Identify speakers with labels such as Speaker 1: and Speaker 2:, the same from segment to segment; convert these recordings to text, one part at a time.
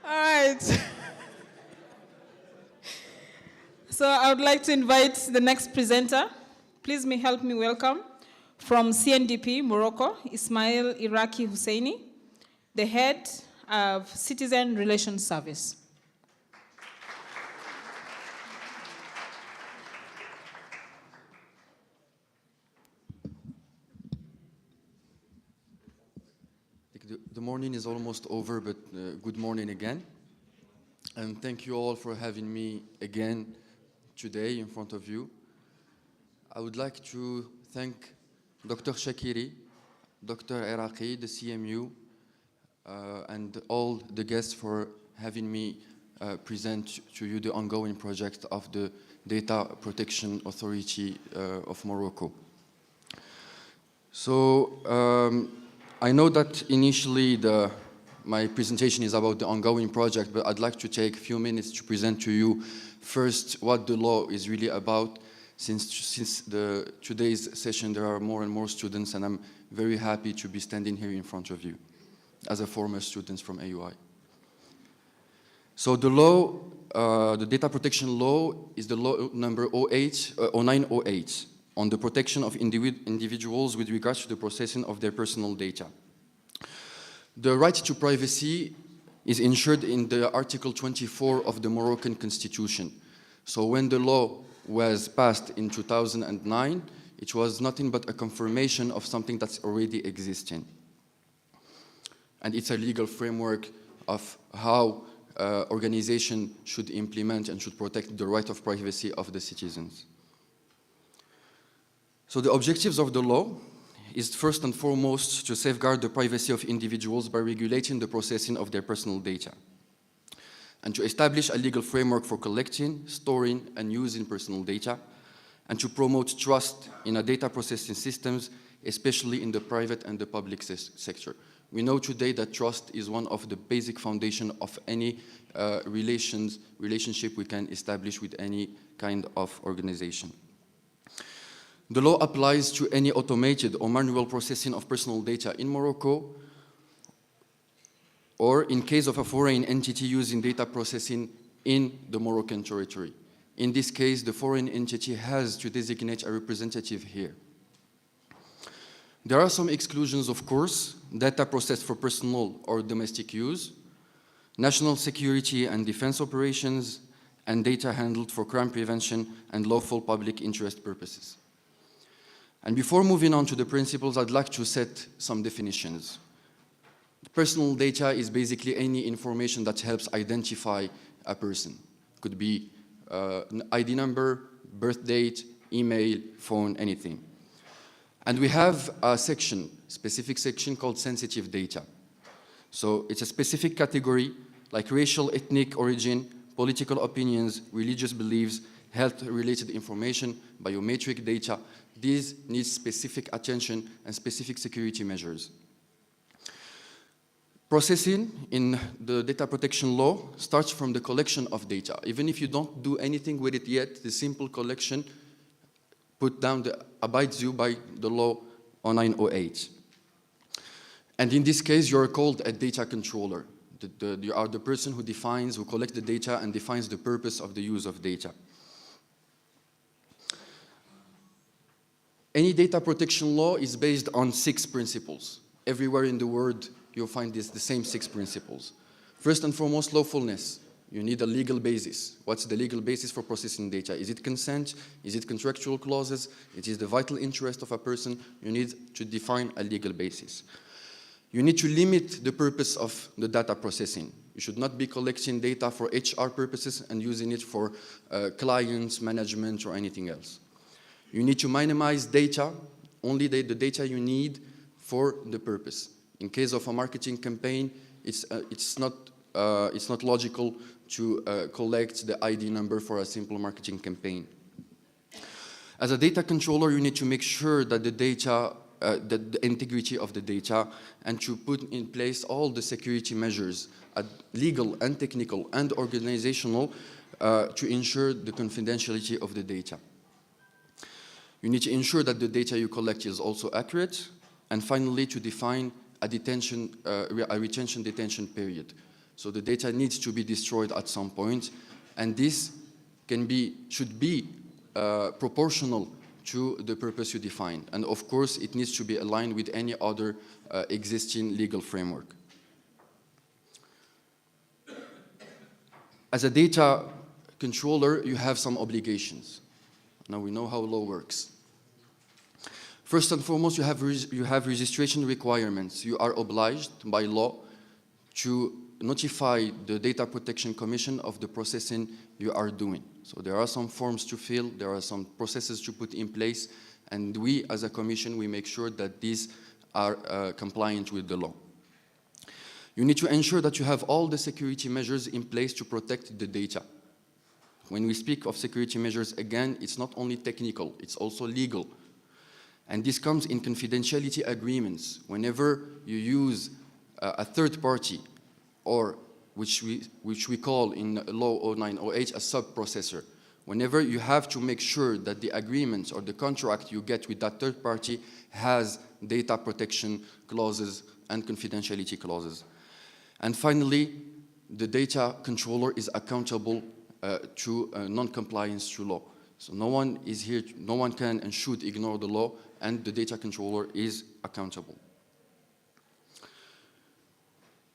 Speaker 1: All right. So I would like to invite the next presenter. Please may help me welcome from CNDP, Morocco, Ismail Iraqi Husseini, the head of Citizen Relations Service.
Speaker 2: The morning is almost over, but good morning again. And thank you all for having me again today in front of you. I would like to thank Dr. Shakiri, Dr. Iraqi, the CMU, and all the guests for having me present to you the ongoing project of the Data Protection Authority of Morocco. So, I know that initially my presentation is about the ongoing project, but I'd like to take a few minutes to present to you first what the law is really about. Since today's session, there are more and more students, and I'm very happy to be standing here in front of you as a former student from AUI. So the law, the data protection law is the law number 0908. On the protection of individuals with regards to the processing of their personal data. The right to privacy is ensured in the Article 24 of the Moroccan Constitution. So when the law was passed in 2009, it was nothing but a confirmation of something that's already existing. And it's a legal framework of how organizations should implement and should protect the right of privacy of the citizens. So the objectives of the law is first and foremost to safeguard the privacy of individuals by regulating the processing of their personal data, and to establish a legal framework for collecting, storing, and using personal data, and to promote trust in data processing systems, especially in the private and the public sector. We know today that trust is one of the basic foundations of any relationship we can establish with any kind of organization. The law applies to any automated or manual processing of personal data in Morocco, or in case of a foreign entity using data processing in the Moroccan territory. In this case, the foreign entity has to designate a representative here. There are some exclusions, of course: data processed for personal or domestic use, national security and defense operations, and data handled for crime prevention and lawful public interest purposes. And before moving on to the principles, I'd like to set some definitions. Personal data is basically any information that helps identify a person. It could be an ID number, birth date, email, phone, anything. And we have a specific section called sensitive data. So it's a specific category like racial, ethnic origin, political opinions, religious beliefs, health-related information, biometric data. These need specific attention and specific security measures. Processing in the data protection law starts from the collection of data. Even if you don't do anything with it yet, the simple collection abides you by the law 0908. And in this case, you're called a data controller. You are the person who collects the data and defines the purpose of the use of data. Any data protection law is based on 6 principles. Everywhere in the world, you'll find the same 6 principles. First and foremost, lawfulness. You need a legal basis. What's the legal basis for processing data? Is it consent? Is it contractual clauses? It is the vital interest of a person. You need to define a legal basis. You need to limit the purpose of the data processing. You should not be collecting data for HR purposes and using it for clients, management, or anything else. You need to minimize data, only the data you need for the purpose. In case of a marketing campaign, it's not logical to collect the ID number for a simple marketing campaign. As a data controller, you need to make sure that the integrity of the data, and to put in place all the security measures, legal and technical and organizational, to ensure the confidentiality of the data. You need to ensure that the data you collect is also accurate, and finally to define a retention detention period. So the data needs to be destroyed at some point, and this should be proportional to the purpose you define. And of course, it needs to be aligned with any other existing legal framework. As a data controller, you have some obligations. Now we know how law works. First and foremost, you have registration requirements. You are obliged by law to notify the Data Protection Commission of the processing you are doing. So there are some forms to fill, there are some processes to put in place, and we as a commission, we make sure that these are compliant with the law. You need to ensure that you have all the security measures in place to protect the data. When we speak of security measures, again, it's not only technical, it's also legal. And this comes in confidentiality agreements. Whenever you use a third party, or which we call in law 0908 a sub-processor, whenever you have to make sure that the agreements or the contract you get with that third party has data protection clauses and confidentiality clauses. And finally, the data controller is accountable to non-compliance to law. So no one can and should ignore the law, and the data controller is accountable.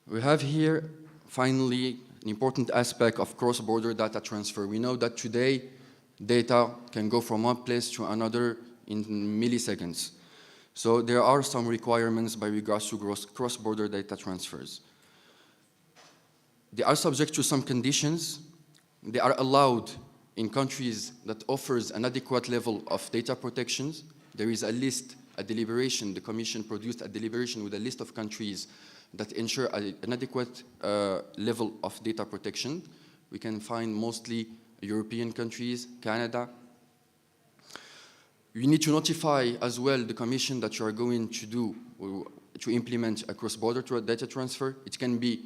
Speaker 2: We have here, finally, an important aspect of cross-border data transfer. We know that today, data can go from one place to another in milliseconds. So there are some requirements by regards to cross-border data transfers. They are subject to some conditions. They are allowed in countries that offers an adequate level of data protections. There is a list, a deliberation, the Commission produced a deliberation with a list of countries that ensure an adequate level of data protection. We can find mostly European countries, Canada. You need to notify as well the Commission that you are going to implement a cross-border data transfer. It can be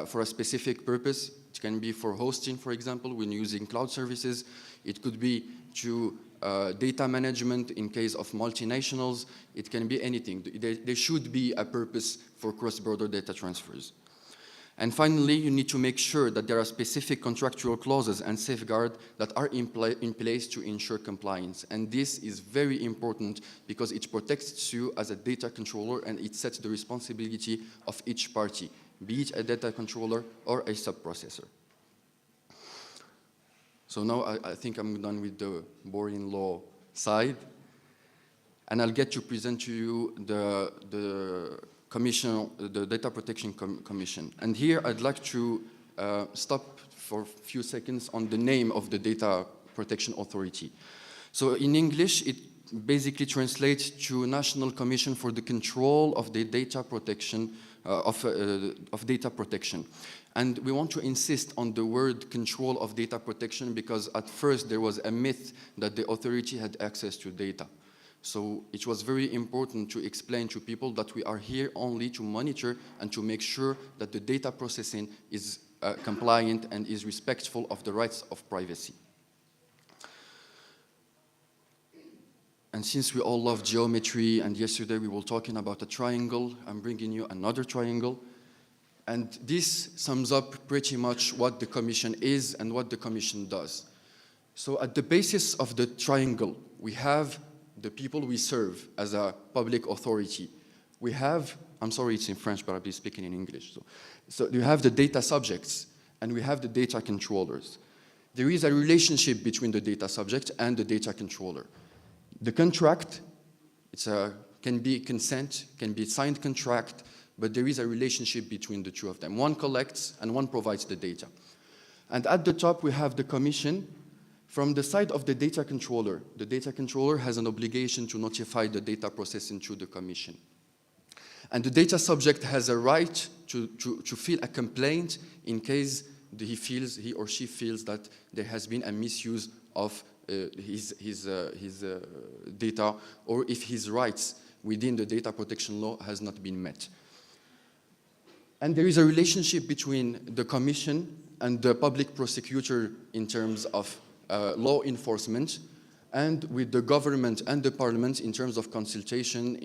Speaker 2: for a specific purpose. It can be for hosting, for example, when using cloud services. It could be to data management in case of multinationals. It can be anything. There should be a purpose for cross-border data transfers. And finally, you need to make sure that there are specific contractual clauses and safeguards that are in place to ensure compliance. And this is very important because it protects you as a data controller, and it sets the responsibility of each party, be it a data controller or a sub-processor. So now I think I'm done with the boring law side, and I'll get to present to you the Commission, the Data Protection Commission. And here I'd like to stop for a few seconds on the name of the Data Protection Authority. So in English, it basically translates to National Commission for the Control of the Data Protection, of data protection. And we want to insist on the word control of data protection because at first there was a myth that the authority had access to data. So it was very important to explain to people that we are here only to monitor and to make sure that the data processing is compliant and is respectful of the rights of privacy. And since we all love geometry, and yesterday we were talking about a triangle, I'm bringing you another triangle. And this sums up pretty much what the Commission is and what the Commission does. So at the basis of the triangle, we have the people we serve as a public authority. We have, I'm sorry it's in French, but I'll be speaking in English. So you have the data subjects, and we have the data controllers. There is a relationship between the data subject and the data controller. The contract, can be consent, can be signed contract, but there is a relationship between the two of them. One collects and one provides the data. And at the top, we have the Commission. From the side of the data controller has an obligation to notify the data processing to the Commission. And the data subject has a right to file a complaint in case he or she feels that there has been a misuse of his data, or if his rights within the data protection law has not been met. And there is a relationship between the Commission and the public prosecutor in terms of law enforcement, and with the government and the parliament in terms of consultation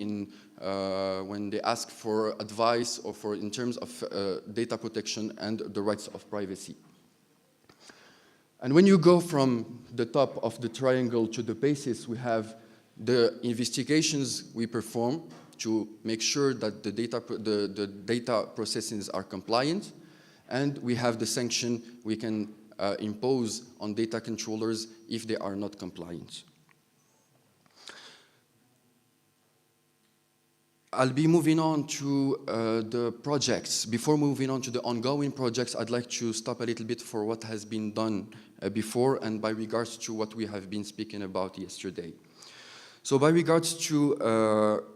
Speaker 2: when they ask for advice or in terms of data protection and the rights of privacy. And when you go from the top of the triangle to the basis, we have the investigations we perform to make sure that the data processings are compliant, and we have the sanction we can impose on data controllers if they are not compliant. I'll be moving on to the projects. Before moving on to the ongoing projects, I'd like to stop a little bit for what has been done before and by regards to what we have been speaking about yesterday. So by regards to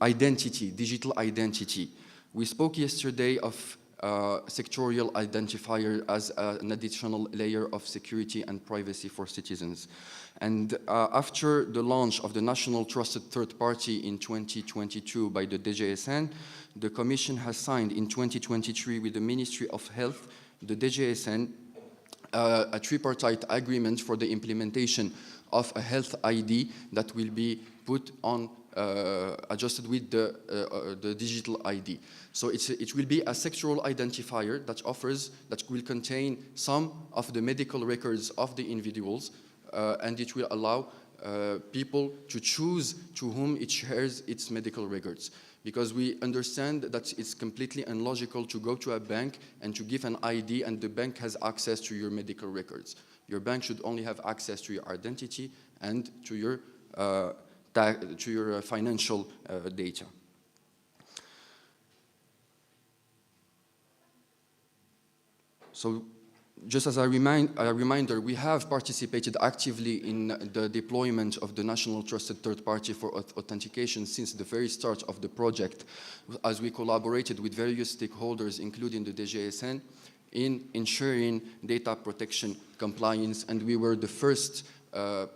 Speaker 2: identity, digital identity, we spoke yesterday of sectorial identifier as an additional layer of security and privacy for citizens. And after the launch of the National Trusted Third Party in 2022 by the DGSN, the Commission has signed in 2023 with the Ministry of Health, the DGSN, a tripartite agreement for the implementation of a health ID that will be put on adjusted with the digital ID. So it will be a sectoral identifier that will contain some of the medical records of the individuals, and it will allow people to choose to whom it shares its medical records. Because we understand that it's completely unlogical to go to a bank and to give an ID and the bank has access to your medical records. Your bank should only have access to your identity and to your financial data. So just as a reminder, we have participated actively in the deployment of the National Trusted Third Party for authentication since the very start of the project, as we collaborated with various stakeholders, including the DGSN, in ensuring data protection compliance, and we were the first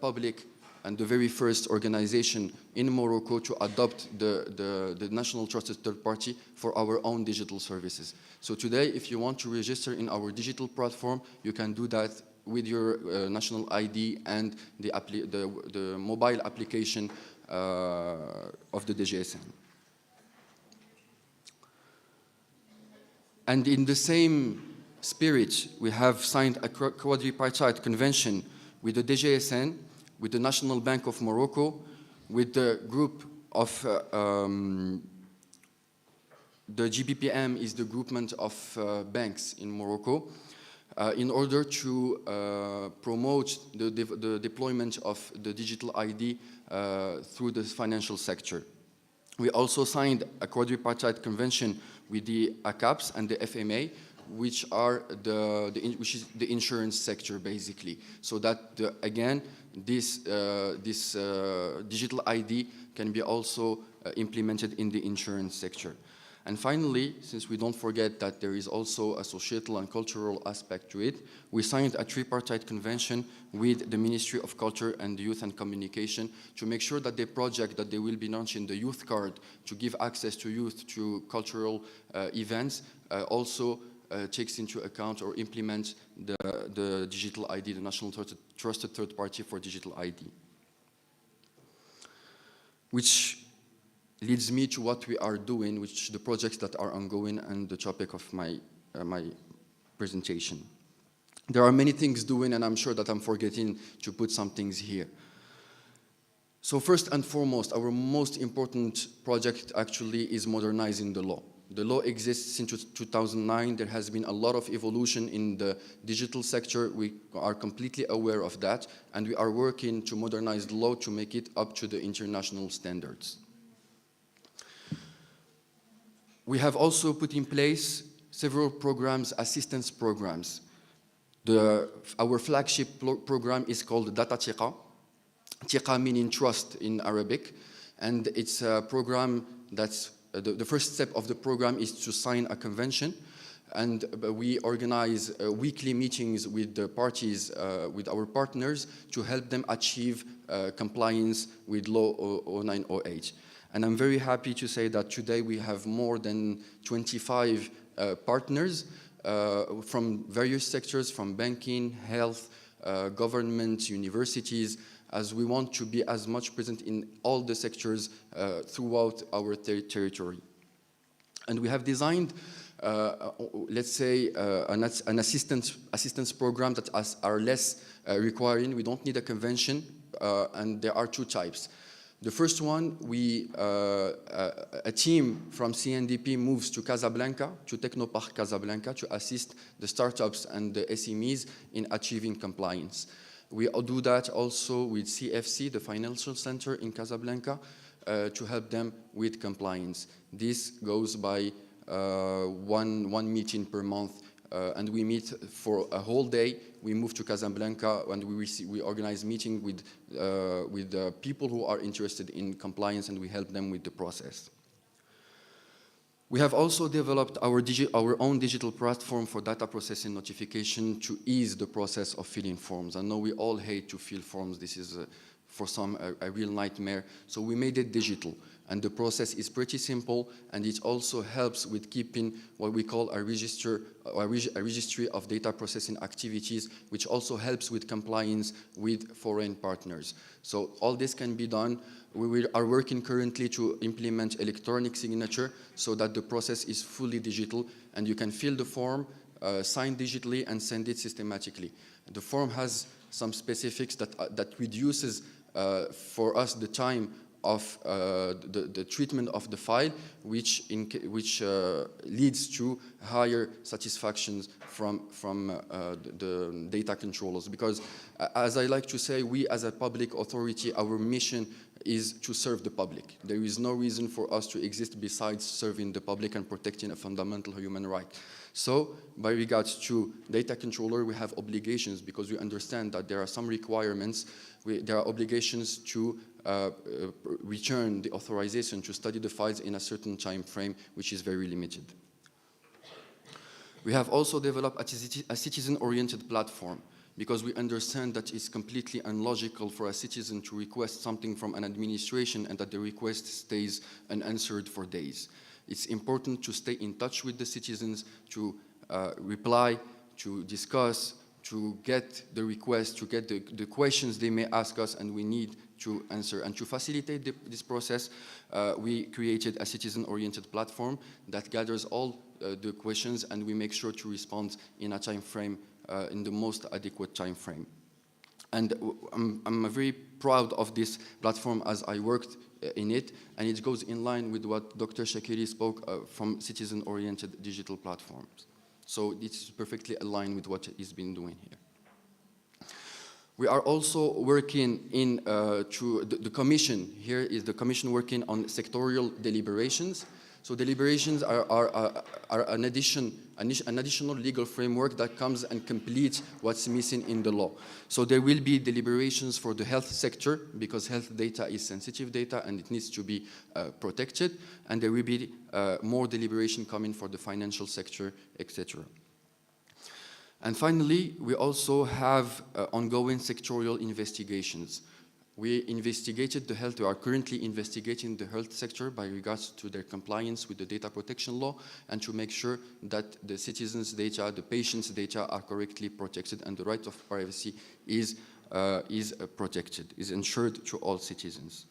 Speaker 2: public and the very first organization in Morocco to adopt the National Trusted Third Party for our own digital services. So today, if you want to register in our digital platform, you can do that with your national ID and the mobile application of the DGSN. And in the same spirit, we have signed a quadripartite convention with the DGSN, with the National Bank of Morocco, with the group of, the GBPM is the groupment of banks in Morocco, in order to promote the deployment of the digital ID through the financial sector. We also signed a quadripartite convention with the ACAPS and the FMA, which is the insurance sector, basically, so that again this digital ID can be also implemented in the insurance sector. And finally, since we don't forget that there is also a societal and cultural aspect to it, we signed a tripartite convention with the Ministry of Culture and Youth and Communication to make sure that the project that they will be launching, the Youth Card, to give access to youth to cultural events, also takes into account or implements the digital ID, the National Trusted Third Party for digital ID. Which leads me to what we are doing, which the projects that are ongoing and the topic of my presentation. There are many things doing, and I'm sure that I'm forgetting to put some things here. So first and foremost, our most important project actually is modernizing the law. The law exists since 2009. There has been a lot of evolution in the digital sector. We are completely aware of that, and we are working to modernize the law to make it up to the international standards. We have also put in place several programs, assistance programs. Our flagship program is called Data Tiqa. Tiqa meaning trust in Arabic, and it's a program that's the first step of the program is to sign a convention, and we organize weekly meetings with the parties, with our partners, to help them achieve compliance with Law 0908. And I'm very happy to say that today we have more than 25 partners from various sectors, from banking, health, government, universities, as we want to be as much present in all the sectors throughout our territory. And we have designed, let's say, an assistance program that are less requiring. We don't need a convention, and there are two types. The first one, a team from CNDP moves to Casablanca, to Technopark Casablanca, to assist the startups and the SMEs in achieving compliance. We do that also with CFC, the Financial Center in Casablanca, to help them with compliance. This goes by one meeting per month, and we meet for a whole day. We move to Casablanca and we organize meeting with people who are interested in compliance, and we help them with the process. We have also developed our own digital platform for data processing notification to ease the process of filling forms. I know we all hate to fill forms. This is, for some, a real nightmare. So we made it digital. And the process is pretty simple, and it also helps with keeping what we call a registry of data processing activities, which also helps with compliance with foreign partners. So all this can be done. We are working currently to implement electronic signature so that the process is fully digital, and you can fill the form, sign digitally, and send it systematically. The form has some specifics that reduces for us the time of the treatment of the file, which leads to higher satisfactions from the data controllers. Because as I like to say, we as a public authority, our mission is to serve the public. There is no reason for us to exist besides serving the public and protecting a fundamental human right. So, by regards to data controller, we have obligations because we understand that there are some requirements. There are obligations to return the authorization to study the files in a certain time frame, which is very limited. We have also developed a citizen-oriented platform because we understand that it's completely unlogical for a citizen to request something from an administration and that the request stays unanswered for days. It's important to stay in touch with the citizens, to reply, to discuss, to get the request, to get the questions they may ask us, and we need to answer. And to facilitate this process, we created a citizen-oriented platform that gathers all the questions, and we make sure to respond in a time frame, in the most adequate time frame. And I'm very proud of this platform as I worked in it, and it goes in line with what Dr. Shakiri spoke from citizen-oriented digital platforms. So it's perfectly aligned with what he's been doing here. We are also working in the commission. Here is the commission working on sectorial deliberations. So deliberations are an additional legal framework that comes and completes what's missing in the law. So there will be deliberations for the health sector because health data is sensitive data and it needs to be protected. And there will be more deliberation coming for the financial sector, etc. And finally, we also have ongoing sectorial investigations. We investigated the health, we are currently investigating the health sector by regards to their compliance with the data protection law and to make sure that the citizens' data, the patients' data are correctly protected and the right of privacy is protected, is ensured to all citizens.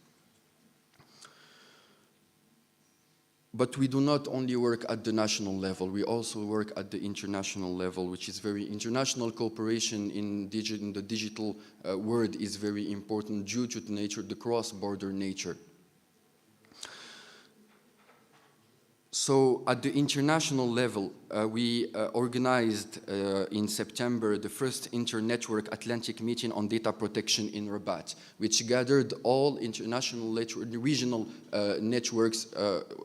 Speaker 2: But we do not only work at the national level, we also work at the international level, which is very international cooperation in the digital world is very important due to the nature, the cross-border nature. So at the international level, we organized in September the first inter-network Atlantic meeting on data protection in Rabat, which gathered all international regional networks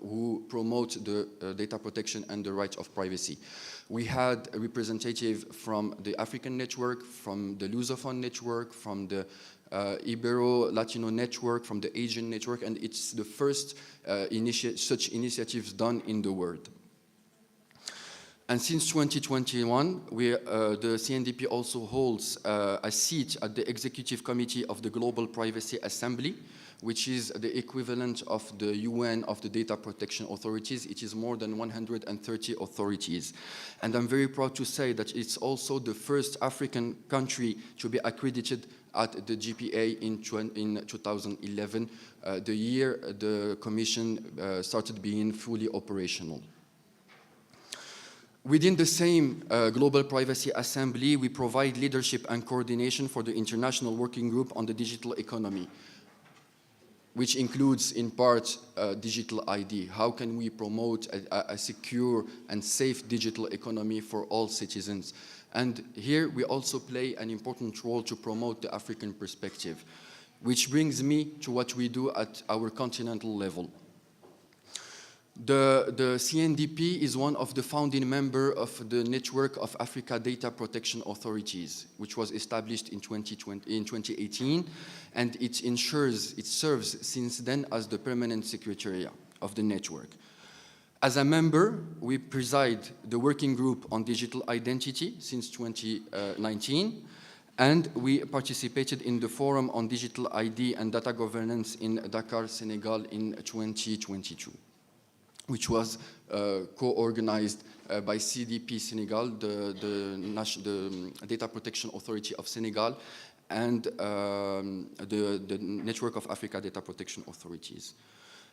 Speaker 2: who promote the data protection and the right of privacy. We had a representative from the African network, from the Lusophone network, from the Ibero-Latino network, from the Asian network, and it's the first such initiatives done in the world. And since 2021, the CNDP also holds a seat at the Executive Committee of the Global Privacy Assembly, which is the equivalent of the UN of the Data Protection Authorities. It is more than 130 authorities. And I'm very proud to say that it's also the first African country to be accredited at the GPA in 2011, the year the Commission started being fully operational. Within the same Global Privacy Assembly, we provide leadership and coordination for the International Working Group on the Digital Economy, which includes, in part, digital ID. How can we promote a secure and safe digital economy for all citizens? And here we also play an important role to promote the African perspective, which brings me to what we do at our continental level. The CNDP is one of the founding members of the Network of Africa Data Protection Authorities, which was established in 2018, and it serves since then as the permanent secretariat of the network. As a member, we preside the working group on digital identity since 2019, and we participated in the Forum on Digital ID and Data Governance in Dakar, Senegal in 2022. Which was co-organized by CDP Senegal, the Data Protection Authority of Senegal, and the Network of Africa Data Protection Authorities.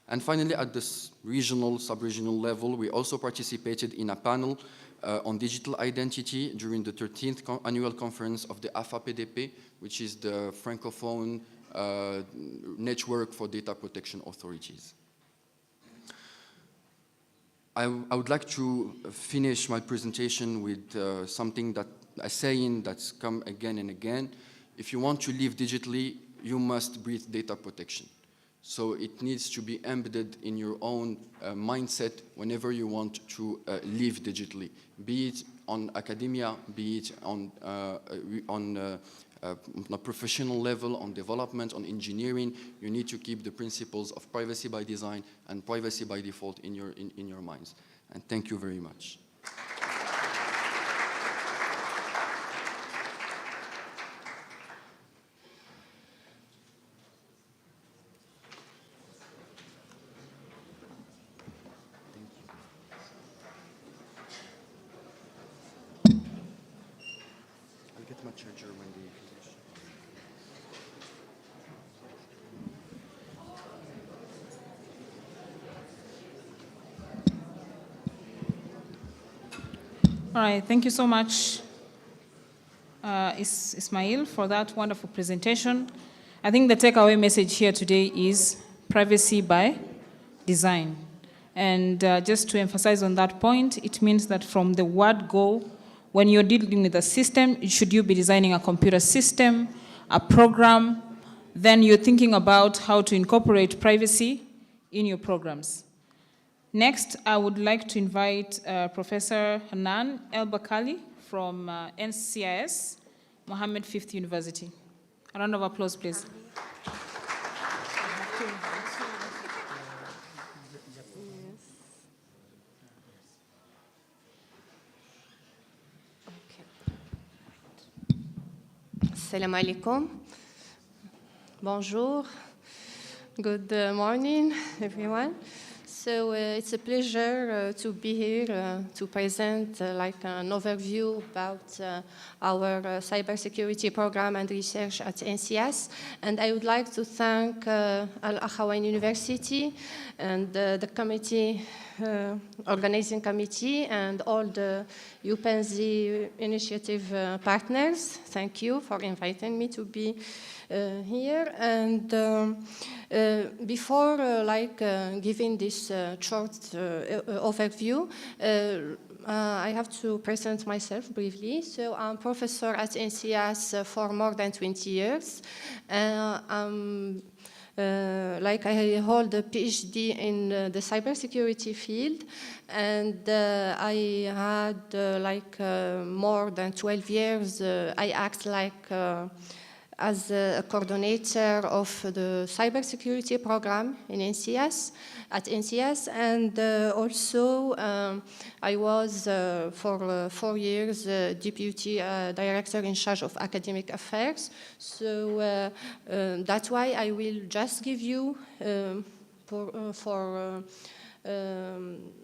Speaker 2: And finally, at this regional, sub-regional level, we also participated in a panel on digital identity during the 13th annual conference of the AFA-PDP, which is the Francophone Network for Data Protection Authorities. I would like to finish my presentation with a saying that's come again and again. If you want to live digitally, you must breathe data protection. So it needs to be embedded in your own mindset whenever you want to live digitally, be it on academia, be it on a professional level, on development, on engineering. You need to keep the principles of privacy by design and privacy by default in your minds. And thank you very much. I'll get my charger when we finish.
Speaker 1: All right, thank you so much, Ismail, for that wonderful presentation. I think the takeaway message here today is privacy by design. And just to emphasize on that point, it means that from the word go, when you're dealing with a system, should you be designing a computer system, a program, then you're thinking about how to incorporate privacy in your programs. Next, I would like to invite Professor Hanan El-Bakali from NCIS, Mohammed V University. A round of applause, please.
Speaker 3: Assalamu alaikum. Bonjour. Good morning, everyone. So it's a pleasure to be here to present like an overview about our cybersecurity program and research at NCS. And I would like to thank Al-Akhawain University and the committee, organizing committee, and all the UPenzi initiative partners. Thank you for inviting me to be here. And before giving this short overview, I have to present myself briefly. So I'm professor at NCS for more than 20 years. I hold a PhD in the cybersecurity field, and I had more than 12 years. I act like as a coordinator of the cybersecurity program in NCS, at NCS, and also I was for 4 years deputy director in charge of academic affairs. So that's why I will just give you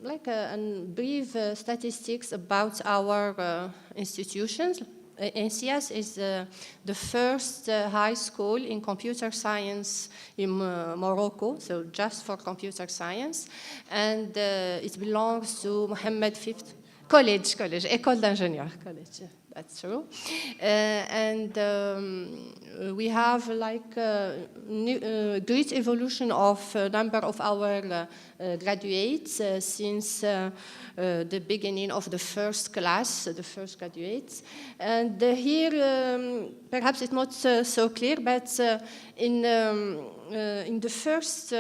Speaker 3: like a brief statistics about our institutions. NCS is the first high school in computer science in Morocco, so just for computer science, and it belongs to Mohammed V College, École d'Ingénieurs College. That's true. And we have like great evolution of number of our graduates since the beginning of the first class, the first graduates. And here, perhaps it's not so clear, but in the first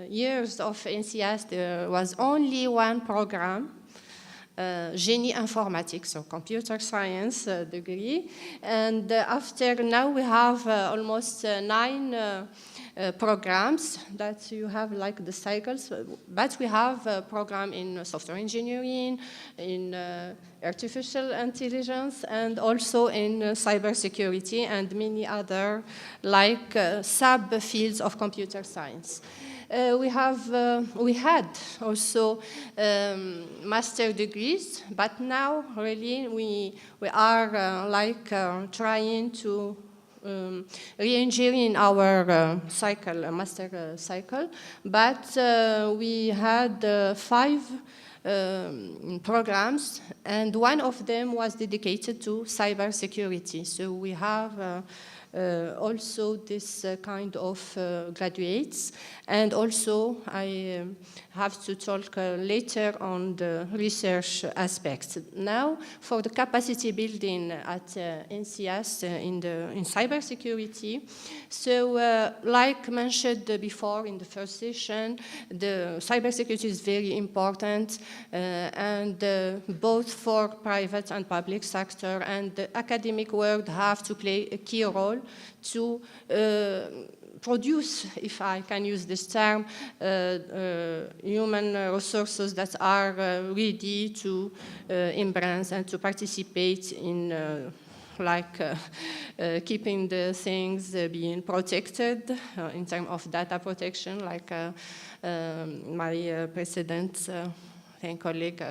Speaker 3: years of NCS, there was only one program, Génie informatique, so computer science degree. And after now we have almost 9 programs that you have like the cycles, but we have a program in software engineering, in artificial intelligence, and also in cybersecurity and many other like sub-fields of computer science. We had also master degrees, but now really we are like trying to re-engineer our cycle, master cycle. But we had 5 programs, and one of them was dedicated to cybersecurity. So we have also this kind of graduates, and also I have to talk later on the research aspects. Now, for the capacity building at NCS in cybersecurity, so like mentioned before in the first session, the cybersecurity is very important, and both for private and public sector, and the academic world have to play a key role to produce, if I can use this term, human resources that are ready to embrace and to participate in keeping the things being protected in terms of data protection, like my precedent colleague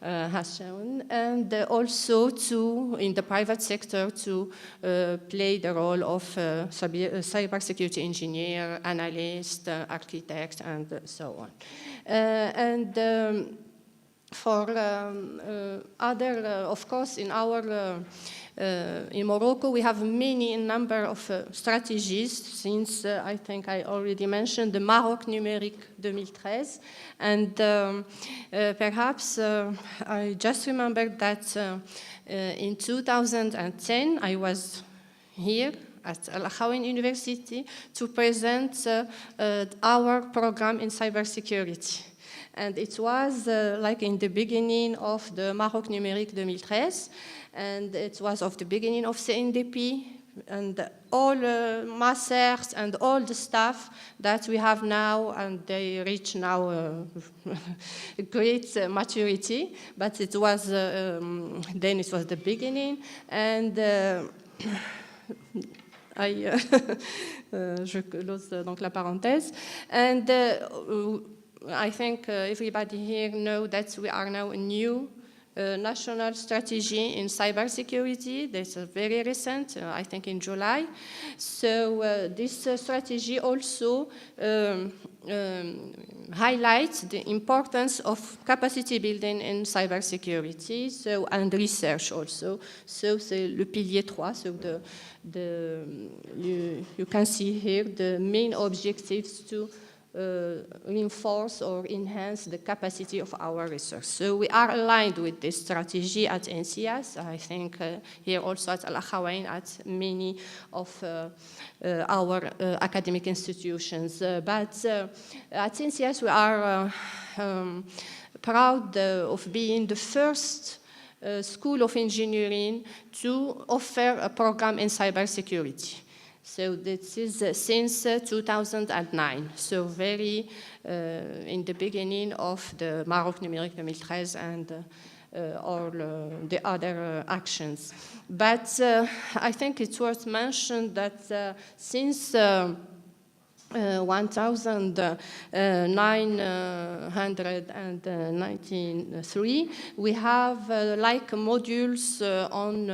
Speaker 3: has shown, and also to, in the private sector, to play the role of cybersecurity engineer, analyst, architect, and so on. For other, of course, in our in Morocco, we have many number of strategies, since I think I already mentioned the Maroc Numérique 2013. And perhaps I just remembered that in 2010, I was here at Al Akhawain University to present our program in cybersecurity. And it was like in the beginning of the Maroc Numérique 2013, and it was of the beginning of CNDP, and all masters and all the staff that we have now, and they reach now great maturity, but it was, then it was the beginning, and je close donc la parenthèse, and I think everybody here knows that we are now a new national strategy in cybersecurity. That's very recent, I think in July. So this strategy also highlights the importance of capacity building in cybersecurity, so, and research also. So c'est le pilier 3, so you can see here the main objectives to reinforce or enhance the capacity of our research. So we are aligned with this strategy at NCS. I think here also at Al Akhawain, at many of our academic institutions. But at NCS we are proud of being the first School of Engineering to offer a program in cybersecurity. So this is since 2009, so very in the beginning of the Maroc Numérique 2013 and all the other actions. But I think it's worth mentioning that since 1993, we have like modules on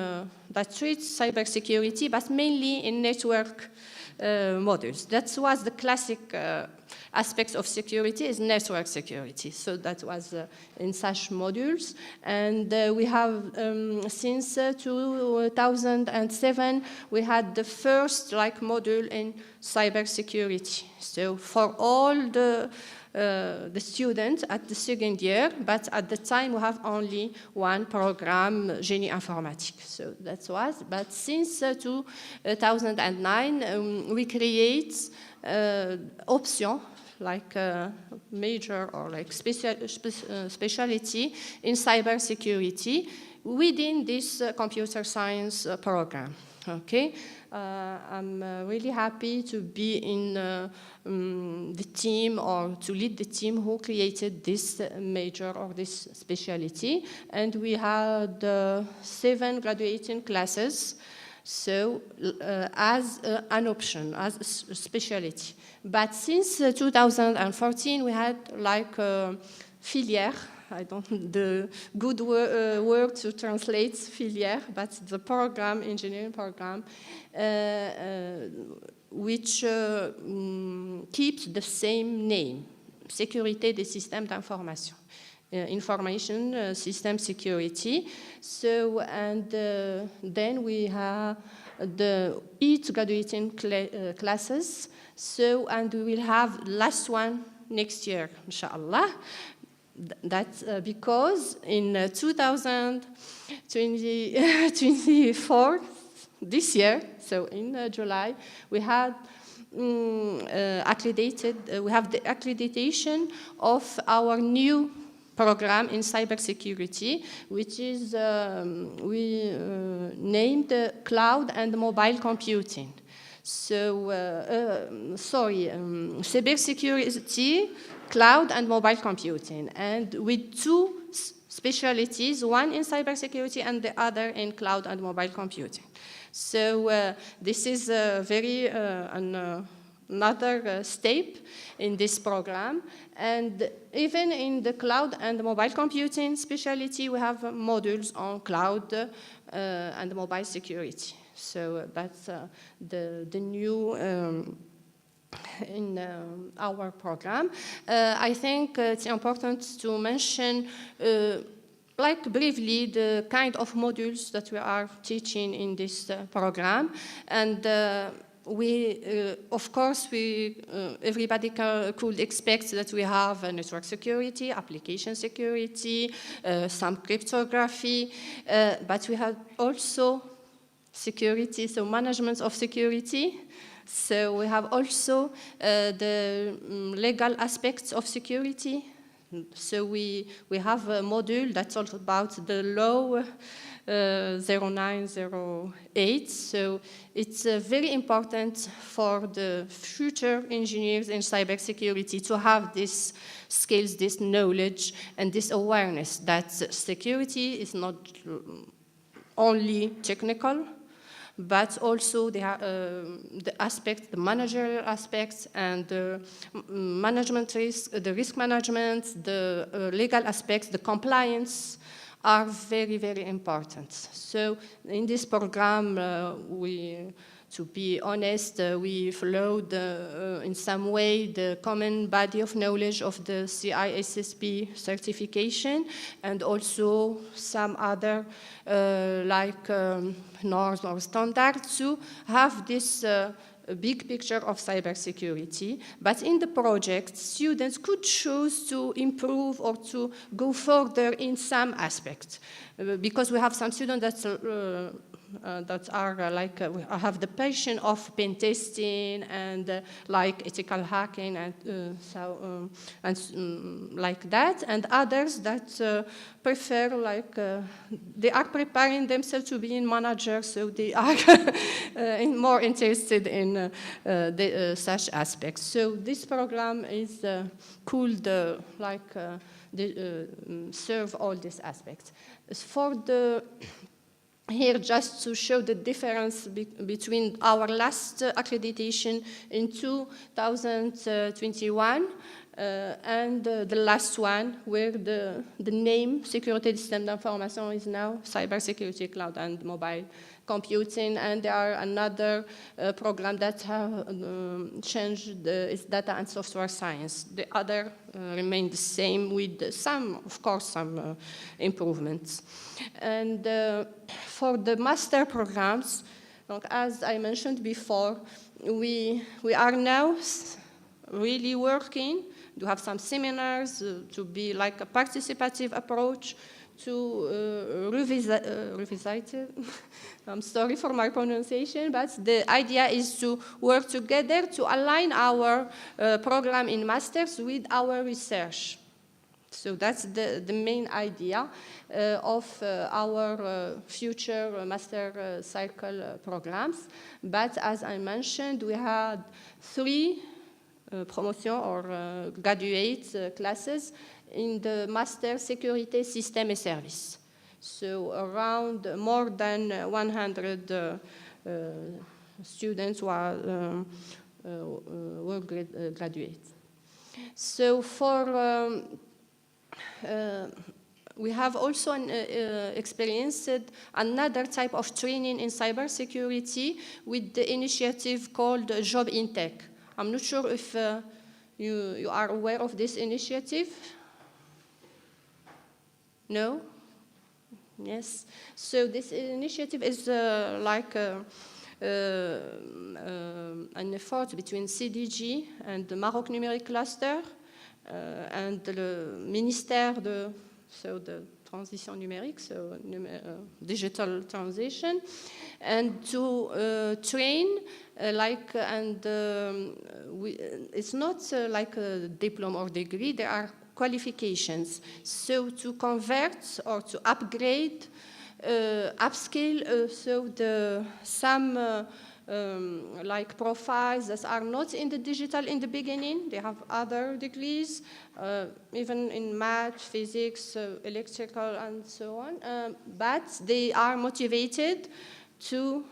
Speaker 3: that treat cybersecurity, but mainly in network modules. That was the classic aspects of security is network security. So that was in such modules. And we have, since 2007, we had the first like module in cybersecurity. So for all the students at the second year, but at the time we have only one program, Génie Informatique. So that was, but since 2009, we create option, like major or like specialty in cybersecurity within this computer science program. Okay, I'm really happy to be in the team or to lead the team who created this major or this specialty. And we had 7 graduating classes, so as an option, as a specialty. But since 2014, we had like filière. I don't know the good word to translate filière, but the program, engineering program, which keeps the same name, Sécurité des systèmes d'information, Information System Security. So, and then we have the 8 graduating classes. So, and we will have last one next year, inshallah. That's because in 2024, this year, so in July, we had accredited, we have the accreditation of our new program in cybersecurity, which is, we named Cloud and Mobile Computing. So, cybersecurity, cloud and mobile computing, and with 2 specialties, one in cybersecurity and the other in cloud and mobile computing. So this is very another step in this program. And even in the cloud and mobile computing specialty, we have modules on cloud and mobile security. So that's the new in our program. I think it's important to mention like briefly the kind of modules that we are teaching in this program. And we, of course, everybody could expect that we have network security, application security, some cryptography, but we have also security, so management of security. So we have also the legal aspects of security. So we have a module that's all about the law 0908. So it's very important for the future engineers in cybersecurity to have these skills, this knowledge, and this awareness that security is not only technical, but also the aspect, the managerial aspects, and the management risk, the risk management, the legal aspects, the compliance are very, very important. So in this program, to be honest, we followed in some way the common body of knowledge of the CISSP certification, and also some other like norms or standards to have this big picture of cybersecurity. But in the project, students could choose to improve or to go further in some aspects, because we have some students that that are we have the passion of pen testing and like ethical hacking and like that, and others that prefer they are preparing themselves to be in managers, so they are more interested in such aspects. So this program is could serve all these aspects. For the here, just to show the difference between our last accreditation in 2021 and the last one, where the name Sécurité des systèmes d'information is now Cybersecurity, Cloud and Mobile Computing, and there are another program that have changed is Data and Software Science. The other remained the same with some, of course, some improvements. And for the master programs, as I mentioned before, we are now really working to have some seminars, to be like a participative approach, to revisit it. I'm sorry for my pronunciation, but the idea is to work together to align our program in masters with our research. So that's the main idea of our future master cycle programs. But as I mentioned, we had 3 promotion or graduate classes in the Master Sécurité Système et Services. So around more than 100 students were graduates. So for we have also experienced another type of training in cybersecurity with the initiative called Job in Tech. I'm not sure if you are aware of this initiative. No? Yes. So this initiative is like an effort between CDG and the Maroc Numérique Cluster and the Ministère de Transition Numérique, so digital transition, and to train it's not like a diploma or degree, there are qualifications. So to convert or to upgrade, upskill, some like profiles that are not in the digital in the beginning. They have other degrees, even in math, physics, electrical, and so on. But they are motivated to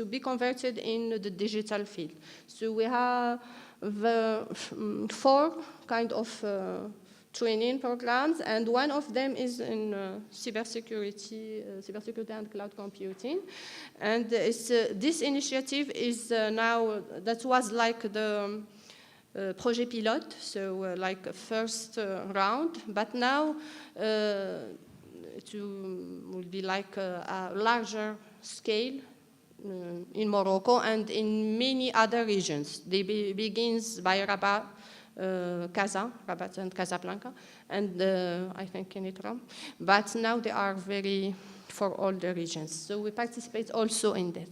Speaker 3: be converted in the digital field. So we have 4 kind of training programs, and one of them is in cybersecurity and cloud computing. And this initiative is now, that was like the projet pilote, so like a first round, but now it will be like a larger scale in Morocco and in many other regions. They begins by Rabat, Rabat and Casablanca, and I think Kenitra. But now they are very for all the regions. So we participate also in that.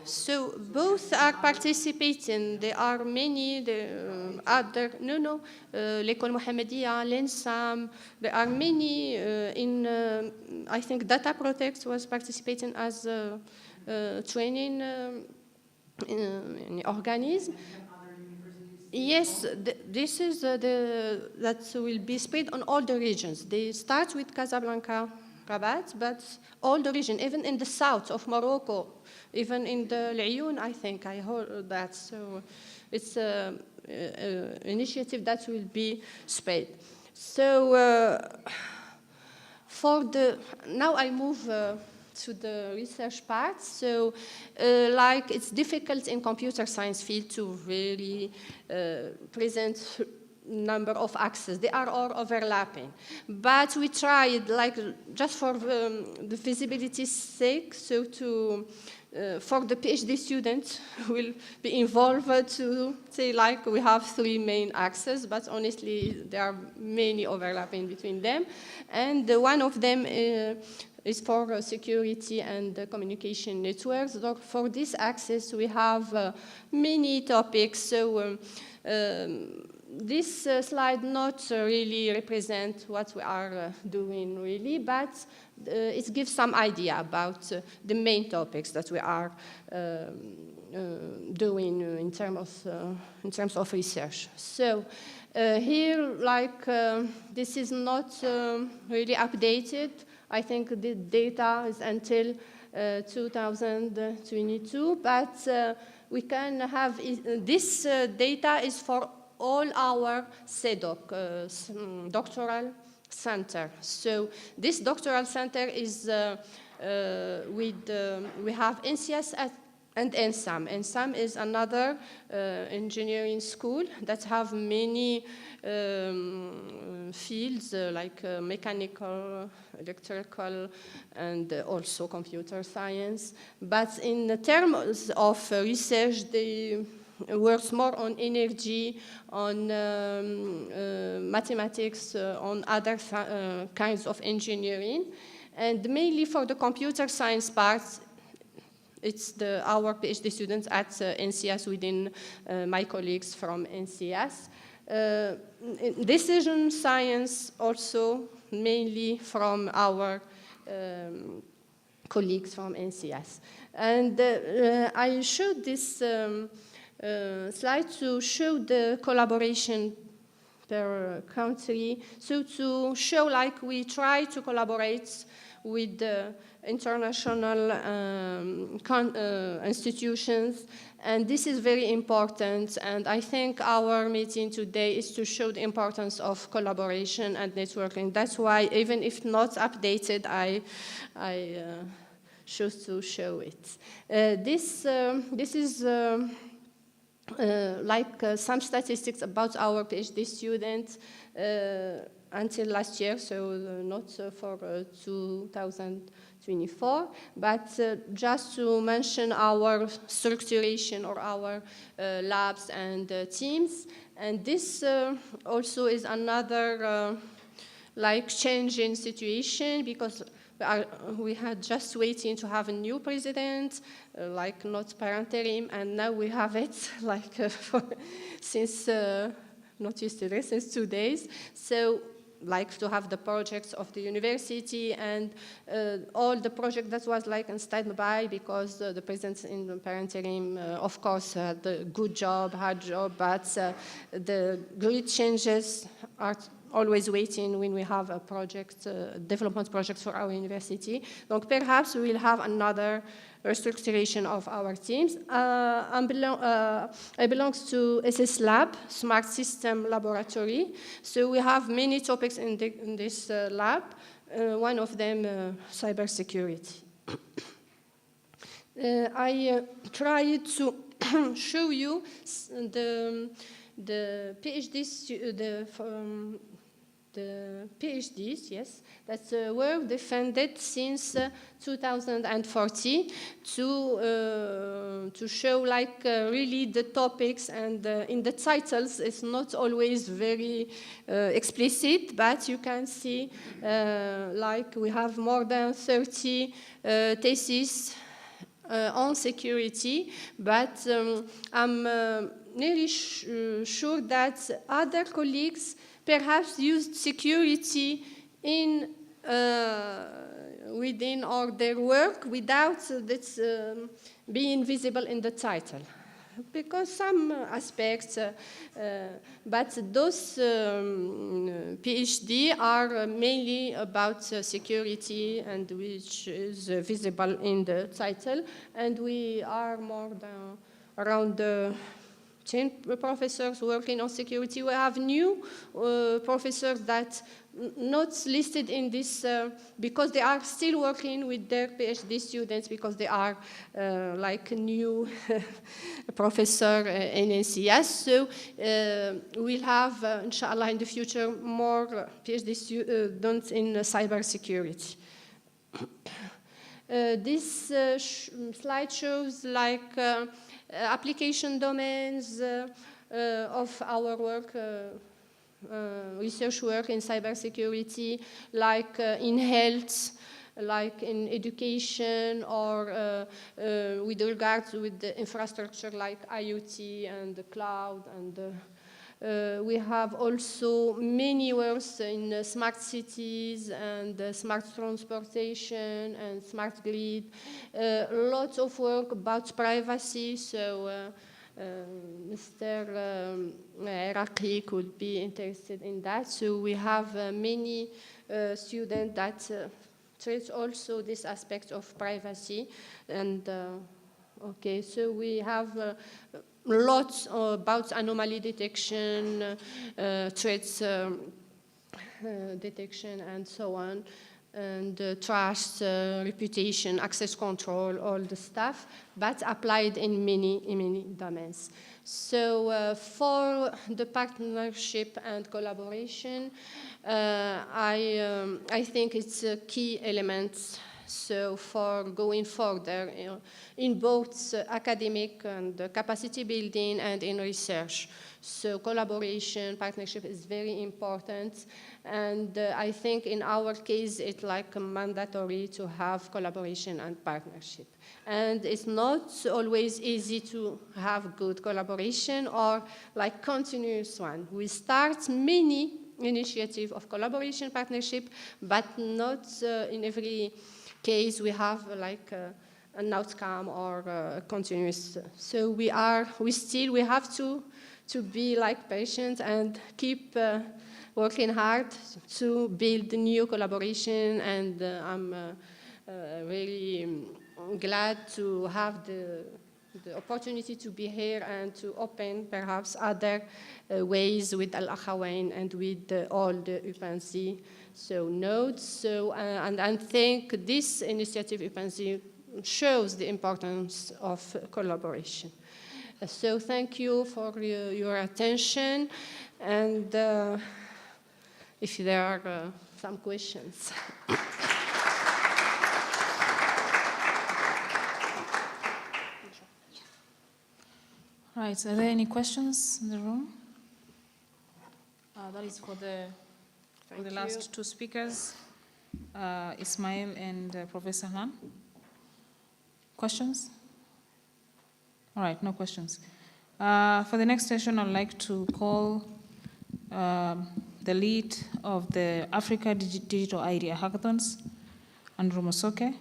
Speaker 3: So both are participating. There are many other, l'École Mohammedia, l'ENSAM. There are many in, I think Data Protect was participating as training organism. Yes, this is that will be spread on all the regions. They start with Casablanca, Rabat, but all the region, even in the south of Morocco, even in the Laayoune, I think I heard that. So it's an initiative that will be spread. So now I move to the research part. So it's difficult in computer science field to really present number of access. They are all overlapping. But we tried, like, just for the feasibility's sake, so to for the PhD students who will be involved to say, like, we have 3 main axes, but honestly, there are many overlapping between them. And one of them is for security and communication networks. So for this axis, we have many topics. So this slide not really represent what we are doing really, but it gives some idea about the main topics that we are doing in terms of research. So here, like, this is not really updated. I think the data is until 2022, but we can have this data is for all our CEDOC, doctoral center. So this doctoral center is we have NCS and NSAM. NSAM is another engineering school that have many fields like mechanical, electrical, and also computer science. But in terms of research, they works more on energy, on mathematics, on other kinds of engineering. And mainly for the computer science part, it's our PhD students at NCS within my colleagues from NCS. Decision science also mainly from our colleagues from NCS. And I showed this slide to show the collaboration per country, so to show like we try to collaborate with the international institutions, and this is very important, and I think our meeting today is to show the importance of collaboration and networking. That's why, even if not updated, I chose to show it. This is some statistics about our PhD students until last year, so not for 2024, but just to mention our structuration or our labs and teams. And this also is another change in situation, because we had just waiting to have a new president, not per interim, and now we have it since not yesterday, since 2 days. So to have the projects of the university and all the project that was in standby, because the president in the per interim, of course, had a good job, hard job, but the great changes are always waiting when we have a project, development project for our university. Donc perhaps we will have another restructuration of our teams. I belong to SS Lab, Smart System Laboratory. So we have many topics in this lab. One of them, cybersecurity. I tried to show you the PhDs, yes, that were defended since 2014 to show really the topics, and in the titles it's not always very explicit, but you can see we have more than 30 theses on security, but I'm nearly sure that other colleagues perhaps used security in within or their work without this being visible in the title, because some aspects, but those PhD are mainly about security, and which is visible in the title, and we are more than around 10 professors working on security. We have new professors that not listed in this because they are still working with their PhD students because they are like new professor in NCS. So we'll have, inshallah, in the future, more PhD students in cybersecurity. This slide shows like application domains of our work, research work in cybersecurity, like in health, like in education, or with regards with the infrastructure like IoT and the cloud. And we have also many works in smart cities and smart transportation and smart grid. Lots of work about privacy. So Mr. Iraqi could be interested in that. So we have many students that treat also this aspect of privacy. And okay, so we have lots about anomaly detection, threats detection, and so on, and trust, reputation, access control, all the stuff, but applied in many domains. So for the partnership and collaboration, I think it's a key element. So for going further in both academic and capacity building and in research. So collaboration, partnership is very important. And I think in our case, it's like mandatory to have collaboration and partnership. And it's not always easy to have good collaboration or like continuous one. We start many initiatives of collaboration, partnership, but not in every case we have like an outcome or continuous. So we have to be like patient and keep working hard to build new collaboration. And I'm really glad to have the opportunity to be here and to open perhaps other ways with Al-Akhawain and with all the UPNC nodes. So, and I think this initiative UPNC shows the importance of collaboration. So thank you for your attention, and if there are some questions.
Speaker 1: Right, are there any questions in the room? That is for the last two speakers, Ismail and Professor Han. Questions? All right, no questions. For the next session, I'd like to call the lead of the Africa Digital Idea Hackathons, Andrew Mosoke.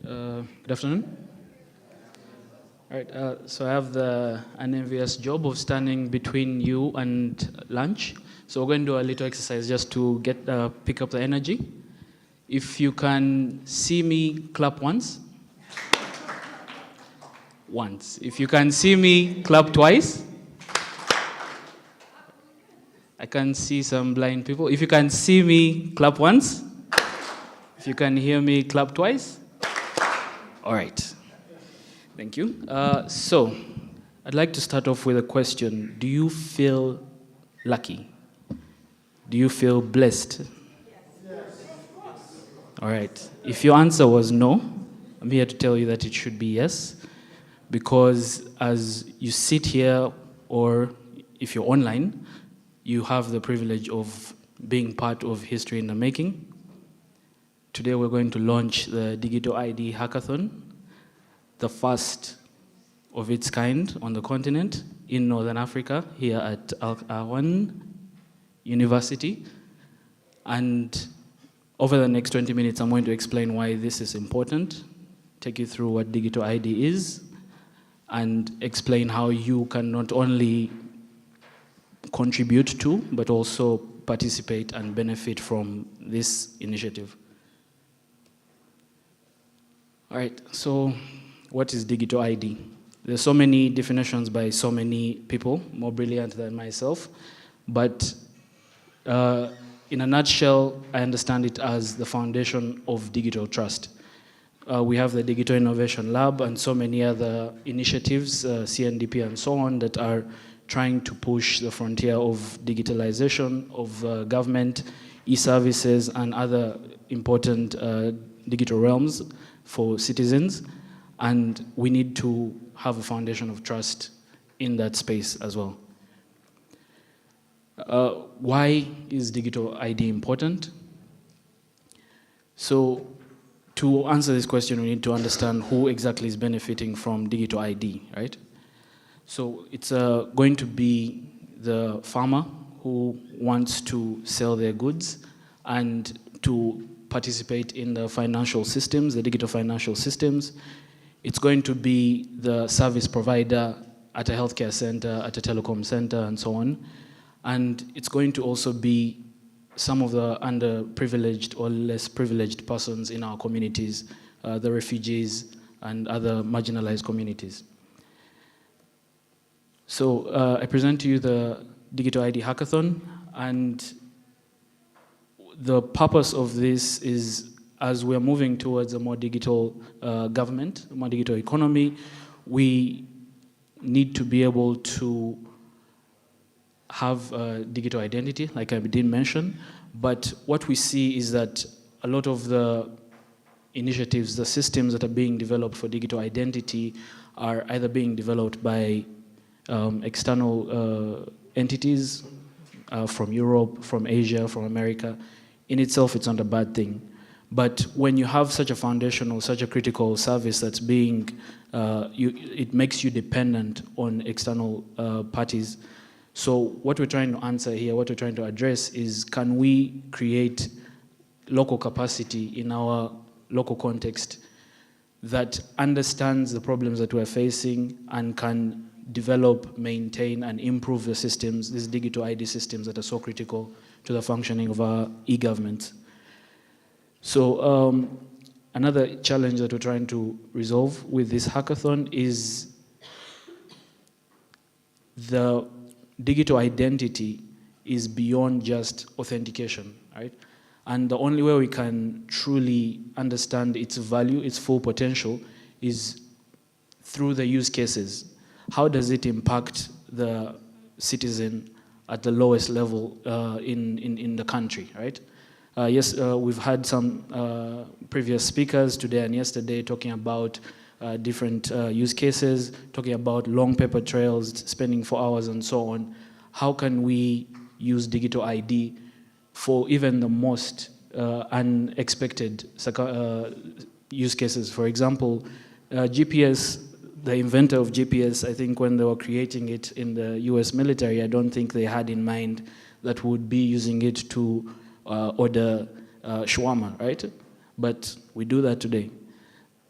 Speaker 4: Good afternoon. All right, so I have the unenvious job of standing between you and lunch. So we're going to do a little exercise just to get pick up the energy. If you can see me, clap once. once. If you can see me, clap twice. I can see some blind people. If you can see me, clap once. If you can hear me, clap twice. All right. Thank you. So, I'd like to start off with a question. Do you feel lucky? Do you feel blessed? Yes. All right. If your answer was no, I'm here to tell you that it should be yes, because as you sit here, or if you're online, you have the privilege of being part of history in the making. Today we're going to launch the Digital ID Hackathon, the first of its kind on the continent in Northern Africa, here at Al-Awan University. And over the next 20 minutes, I'm going to explain why this is important, take you through what digital ID is, and explain how you can not only contribute to, but also participate and benefit from this initiative. All right, so what is digital ID? There's so many definitions by so many people, more brilliant than myself, but in a nutshell, I understand it as the foundation of digital trust. We have the Digital Innovation Lab and so many other initiatives, CNDP and so on, that are trying to push the frontier of digitalization of government, e-services, and other important digital realms for citizens. And we need to have a foundation of trust in that space as well. Why is digital ID important? So to answer this question, we need to understand who exactly is benefiting from digital ID, right? So it's going to be the farmer who wants to sell their goods and to participate in the financial systems, the digital financial systems. It's going to be the service provider at a healthcare center, at a telecom center, and so on. And it's going to also be some of the underprivileged or less privileged persons in our communities, the refugees and other marginalized communities. So I present to you the Digital ID Hackathon, and the purpose of this is, as we're moving towards a more digital government, a more digital economy, we need to be able to have a digital identity, like I did mention. But what we see is that a lot of the initiatives, the systems that are being developed for digital identity are either being developed by external entities from Europe, from Asia, from America. In itself, it's not a bad thing. But when you have such a foundational, such a critical service that's being, it makes you dependent on external parties. So what we're trying to answer here, what we're trying to address is, can we create local capacity in our local context that understands the problems that we're facing and can develop, maintain, and improve the systems, these digital ID systems that are so critical to the functioning of our e-government. So another challenge that we're trying to resolve with this hackathon is the digital identity is beyond just authentication, right? And the only way we can truly understand its value, its full potential, is through the use cases. How does it impact the citizen at the lowest level in the country, right? Yes, we've had some previous speakers today and yesterday talking about different use cases, talking about long paper trails, spending 4 hours and so on. How can we use digital ID for even the most unexpected use cases? For example, GPS, the inventor of GPS, I think when they were creating it in the US military, I don't think they had in mind that we would be using it to order shawarma, right? But we do that today.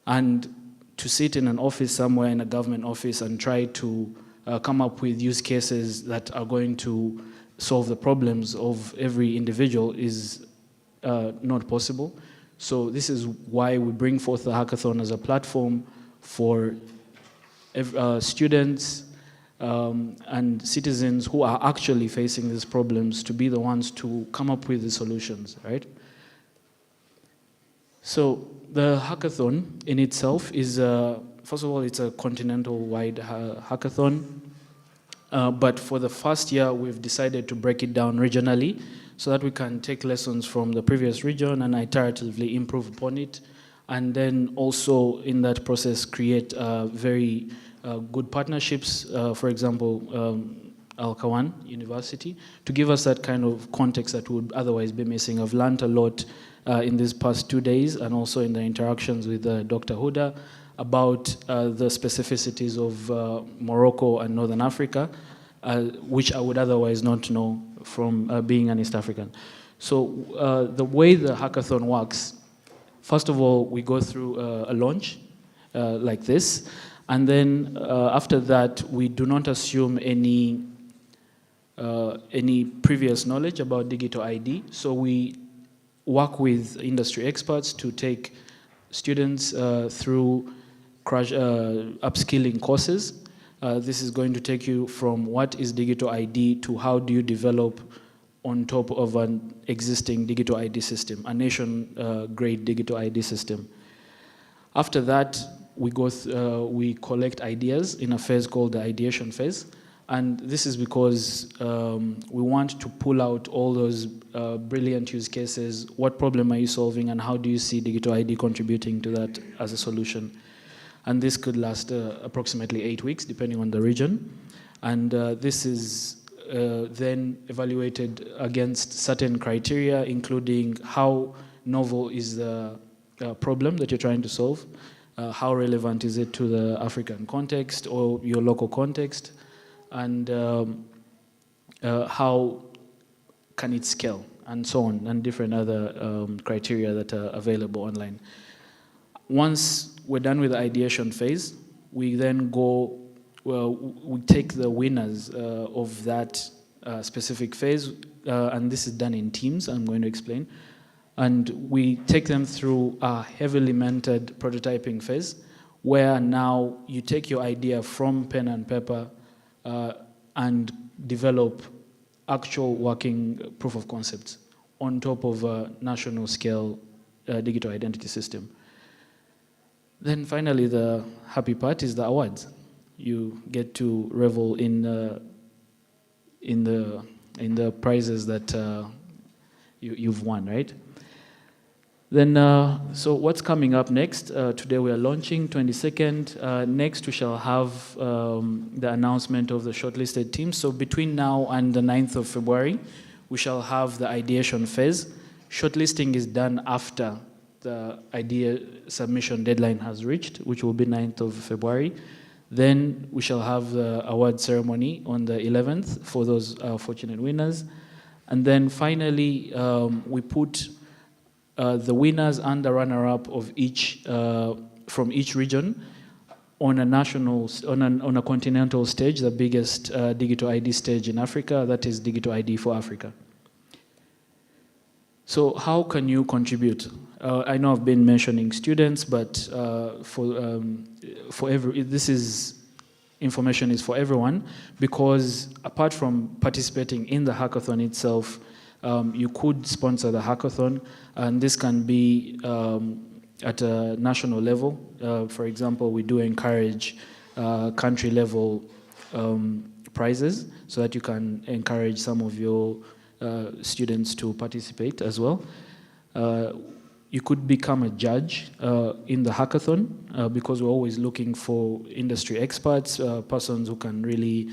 Speaker 4: And to sit in an office somewhere, in a government office, and try to come up with use cases that are going to solve the problems of every individual is not possible. So this is why we bring forth the hackathon as a platform for students and citizens who are actually facing these problems to be the ones to come up with the solutions, right? So the hackathon in itself is, first of all, it's a continental-wide hackathon. But for the first year, we've decided to break it down regionally so that we can take lessons from the previous region and iteratively improve upon it. And then also in that process, create very good partnerships, for example, Al-Kawan University, to give us that kind of context that would otherwise be missing. I've learned a lot in these past 2 days and also in the interactions with Dr. Huda about the specificities of Morocco and Northern Africa, which I would otherwise not know from being an East African. So the way the hackathon works, first of all, we go through a launch like this, and then after that, we do not assume any previous knowledge about digital ID. So we work with industry experts to take students through upskilling courses. This is going to take you from what is digital ID to how do you develop on top of an existing digital ID system, a nation-grade digital ID system. After that, we collect ideas in a phase called the ideation phase. And this is because we want to pull out all those brilliant use cases. What problem are you solving, and how do you see digital ID contributing to that as a solution? And this could last approximately 8 weeks, depending on the region. And this is then evaluated against certain criteria, including how novel is the problem that you're trying to solve, how relevant is it to the African context or your local context, and how can it scale, and so on, and different other criteria that are available online. Once we're done with the ideation phase, we then go, we take the winners of that specific phase, and this is done in teams, I'm going to explain, and we take them through a heavily mentored prototyping phase, where now you take your idea from pen and paper and develop actual working proof of concepts on top of a national scale digital identity system. Then finally, the happy part is the awards. You get to revel in the prizes that you've won, right? Then, so what's coming up next? Today we are launching, 22nd. Next we shall have the announcement of the shortlisted teams. So between now and the 9th of February, we shall have the ideation phase. Shortlisting is done after the idea submission deadline has reached, which will be 9th of February. Then we shall have the award ceremony on the 11th for those fortunate winners. And then finally, we put the winners and the runner-up of each from each region on a national, on a continental stage, the biggest digital ID stage in Africa. That is Digital ID for Africa. So how can you contribute? I know I've been mentioning students, but this is information is for everyone, because apart from participating in the hackathon itself, you could sponsor the hackathon, and this can be at a national level. For example, we do encourage country-level prizes so that you can encourage some of your students to participate as well. You could become a judge in the hackathon because we're always looking for industry experts, persons who can really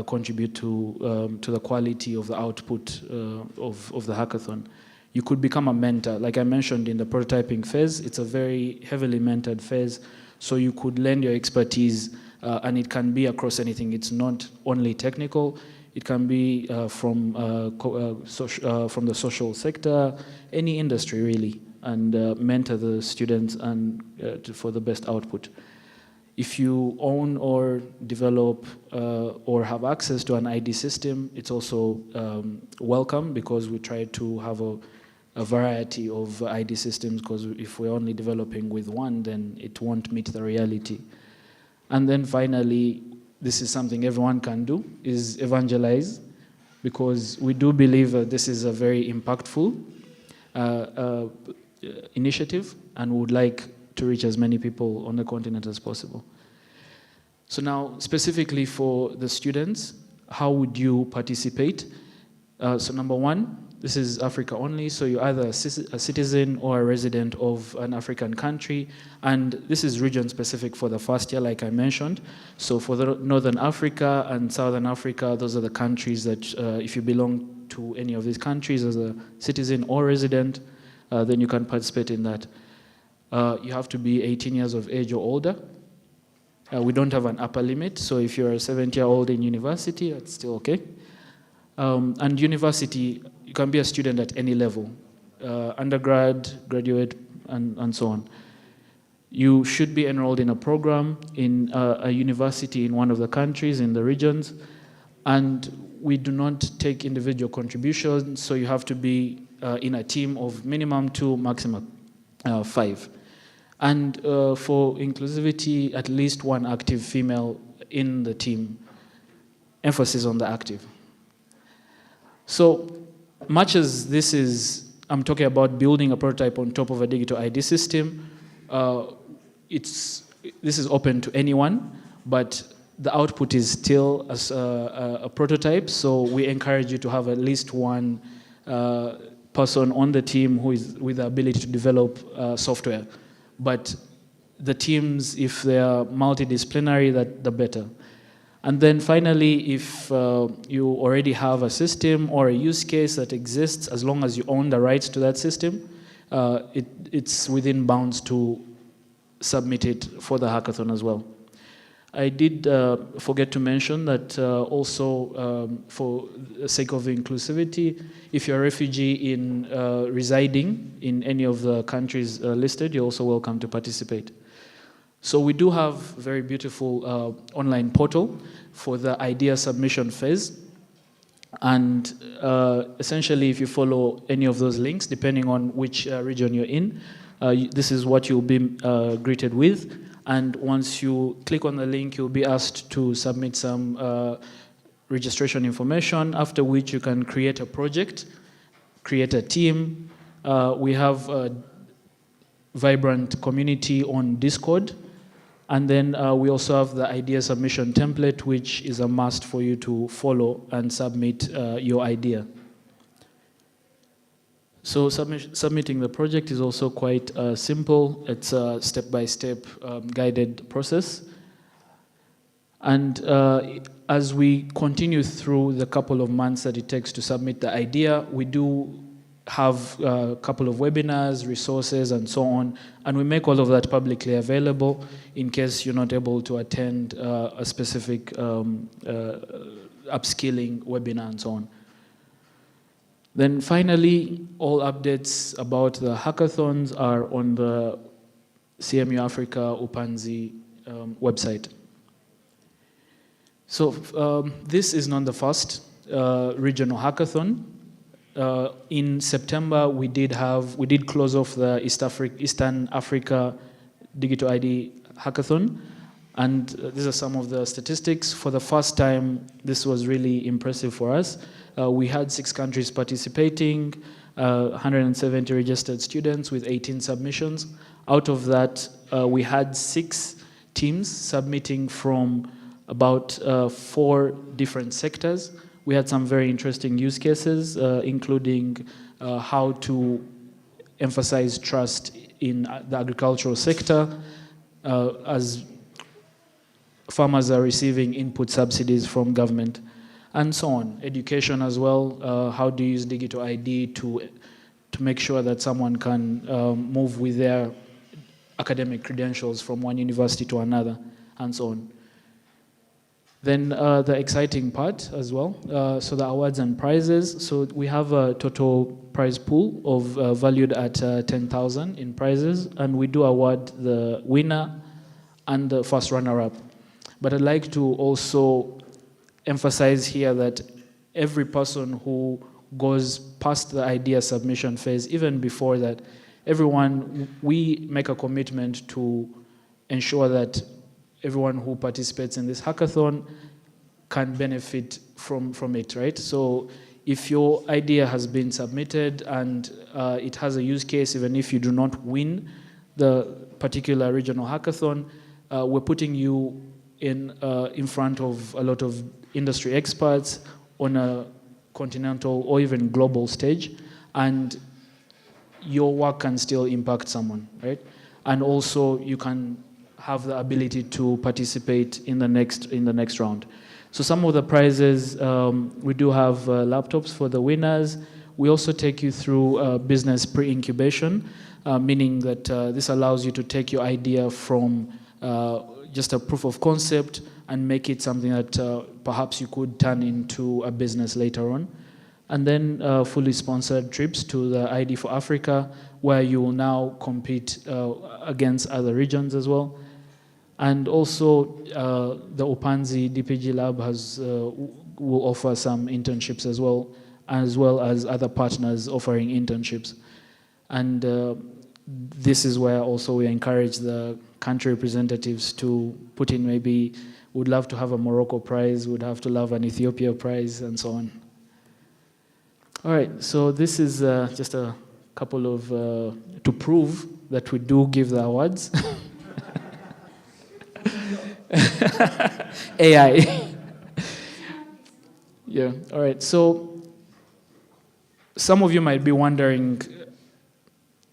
Speaker 4: contribute to the quality of the output of the hackathon. You could become a mentor. Like I mentioned in the prototyping phase, it's a very heavily mentored phase, so you could lend your expertise, and it can be across anything. It's not only technical. It can be from the social sector, any industry really, and mentor the students and for the best output. If you own or develop or have access to an ID system, it's also welcome, because we try to have a variety of ID systems, because if we're only developing with one, then it won't meet the reality. And then finally, this is something everyone can do, is evangelize, because we do believe that this is a very impactful initiative, and would like to reach as many people on the continent as possible. So now, specifically for the students, how would you participate? So number one, this is Africa only, so you're either a citizen or a resident of an African country, and this is region specific for the first year, like I mentioned. So for the Northern Africa and Southern Africa, those are the countries that if you belong to any of these countries as a citizen or resident, then you can participate in that. You have to be 18 years of age or older. We don't have an upper limit, so if you're a 70-year-old in university, that's still okay. And university, you can be a student at any level, undergrad, graduate, and so on. You should be enrolled in a program in a university in one of the countries, in the regions, and we do not take individual contributions, so you have to be in a team of minimum 2, maximum 5. And for inclusivity, at least 1 active female in the team. Emphasis on the active. So much as this is, I'm talking about building a prototype on top of a digital ID system, this is open to anyone, but the output is still as a prototype, so we encourage you to have at least 1 person on the team who is with the ability to develop software. But the teams, if they are multidisciplinary, the better. And then finally, if you already have a system or a use case that exists, as long as you own the rights to that system, it's within bounds to submit it for the hackathon as well. I did forget to mention that also for the sake of inclusivity, if you're a refugee residing in any of the countries listed, you're also welcome to participate. So we do have a very beautiful online portal for the idea submission phase. And essentially, if you follow any of those links, depending on which region you're in, this is what you'll be greeted with. And once you click on the link, you'll be asked to submit some registration information, after which you can create a project, create a team. We have a vibrant community on Discord. And then we also have the idea submission template, which is a must for you to follow and submit your idea. So submitting the project is also quite simple. It's a step-by-step guided process. And as we continue through the couple of months that it takes to submit the idea, we do have a couple of webinars, resources, and so on, and we make all of that publicly available in case you're not able to attend a specific upskilling webinar and so on. Then finally, all updates about the hackathons are on the CMU Africa Upanzi website. So this is not the first regional hackathon. In September, we did close off the Eastern Africa Digital ID Hackathon, and these are some of the statistics. For the first time, this was really impressive for us. We had 6 countries participating, 170 registered students with 18 submissions. Out of that, we had 6 teams submitting from about 4 different sectors. We had some very interesting use cases, including how to emphasize trust in the agricultural sector as farmers are receiving input subsidies from government, and so on. Education as well, how to use digital ID to make sure that someone can move with their academic credentials from one university to another, and so on. Then the exciting part as well, so the awards and prizes. So we have a total prize pool of valued at 10,000 in prizes, and we do award the winner and the first runner-up. But I'd like to also emphasize here that every person who goes past the idea submission phase, even before that, everyone, we make a commitment to ensure that everyone who participates in this hackathon can benefit from it, right? So if your idea has been submitted and it has a use case, even if you do not win the particular regional hackathon, we're putting you in front of a lot of industry experts on a continental or even global stage, and your work can still impact someone, right? And also you can have the ability to participate in the next round. So some of the prizes, we do have laptops for the winners. We also take you through business pre-incubation, meaning that this allows you to take your idea from just a proof of concept and make it something that perhaps you could turn into a business later on. And then fully sponsored trips to the ID for Africa, where you will now compete against other regions as well. And also the Upanzi DPG Lab will offer some internships as well as other partners offering internships. And this is where also we encourage the country representatives to put in, maybe would love to have a Morocco prize, would have to love an Ethiopia prize, and so on. All right, so this is just a couple of, to prove that we do give the awards. AI. Yeah, all right, so some of you might be wondering,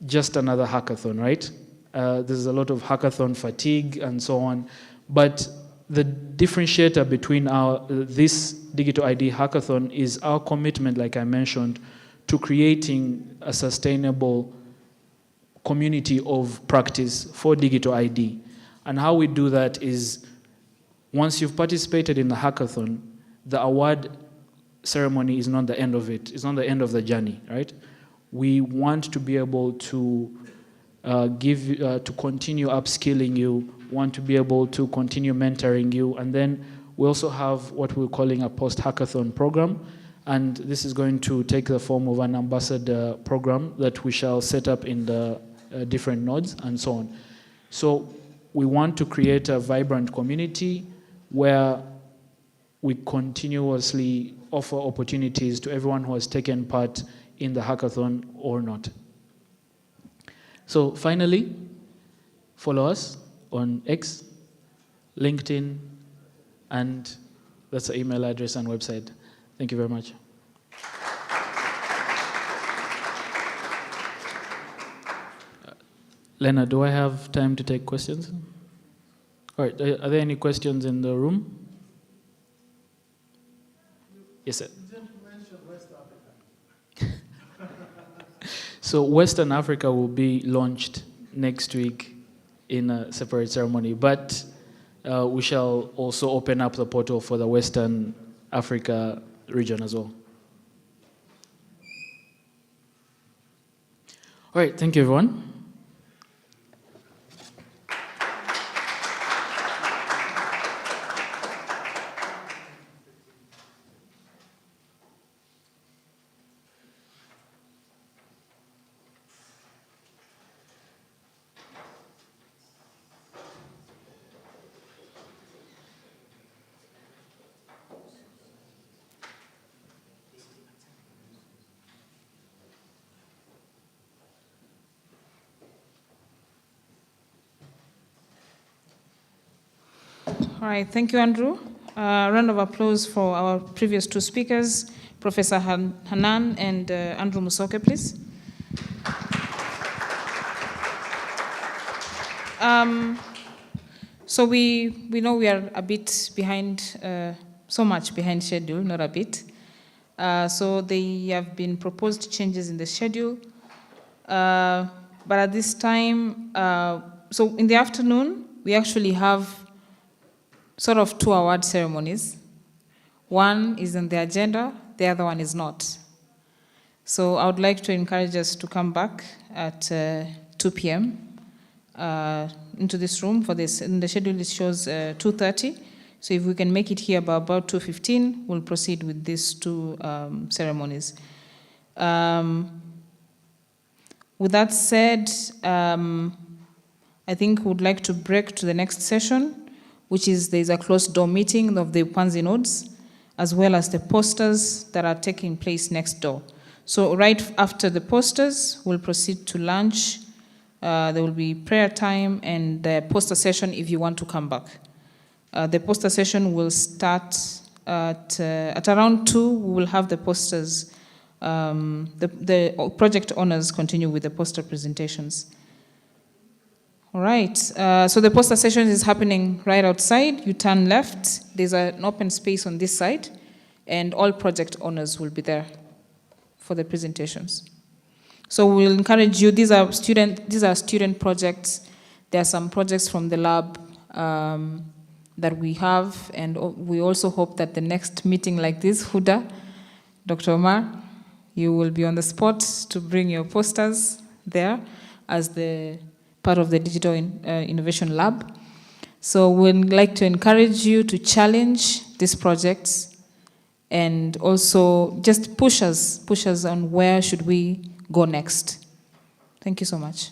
Speaker 4: just another hackathon, right? There's a lot of hackathon fatigue and so on, but the differentiator between this Digital ID hackathon is our commitment, like I mentioned, to creating a sustainable community of practice for digital ID. And how we do that is, once you've participated in the hackathon, the award ceremony is not the end of it. It's not the end of the journey, right? We want to be able to to continue upskilling you, want to be able to continue mentoring you, and then we also have what we're calling a post-hackathon program, and this is going to take the form of an ambassador program that we shall set up in the different nodes and so on. So we want to create a vibrant community where we continuously offer opportunities to everyone who has taken part in the hackathon or not. So finally, follow us on X, LinkedIn, and that's the email address and website. Thank you very much. Lena, do I have time to take questions? All right, are there any questions in the room? Yes, sir. So Western Africa will be launched next week in a separate ceremony, but we shall also open up the portal for the Western Africa region as well. All right, thank you, everyone.
Speaker 1: All right, thank you, Andrew. Round of applause for our previous two speakers, Professor Hanan and Andrew Musoke, please. So we know we are a bit behind, so much behind schedule, not a bit. So there have been proposed changes in the schedule. But at this time, so in the afternoon, we actually have sort of two award ceremonies. One is on the agenda, the other one is not. So I would like to encourage us to come back at 2 p.m. Into this room for this. In the schedule it shows 2:30. So if we can make it here by about 2:15, we'll proceed with these two ceremonies. With that said, I think we would like to break to the next session, which is there's a closed door meeting of the Upanzi nodes, as well as the posters that are taking place next door. So right after the posters, we'll proceed to lunch. There will be prayer time and the poster session if you want to come back. The poster session will start at around 2. We will have the posters. The project owners continue with the poster presentations. All right, so the poster session is happening right outside. You turn left, there's an open space on this side, and all project owners will be there for the presentations. So we'll encourage you, these are student projects. There are some projects from the lab that we have, and we also hope that the next meeting like this, Huda, Dr. Omar, you will be on the spot to bring your posters there as the part of the Digital Innovation Lab. So we'd like to encourage you to challenge these projects and also just push us on where should we go next. Thank you so much.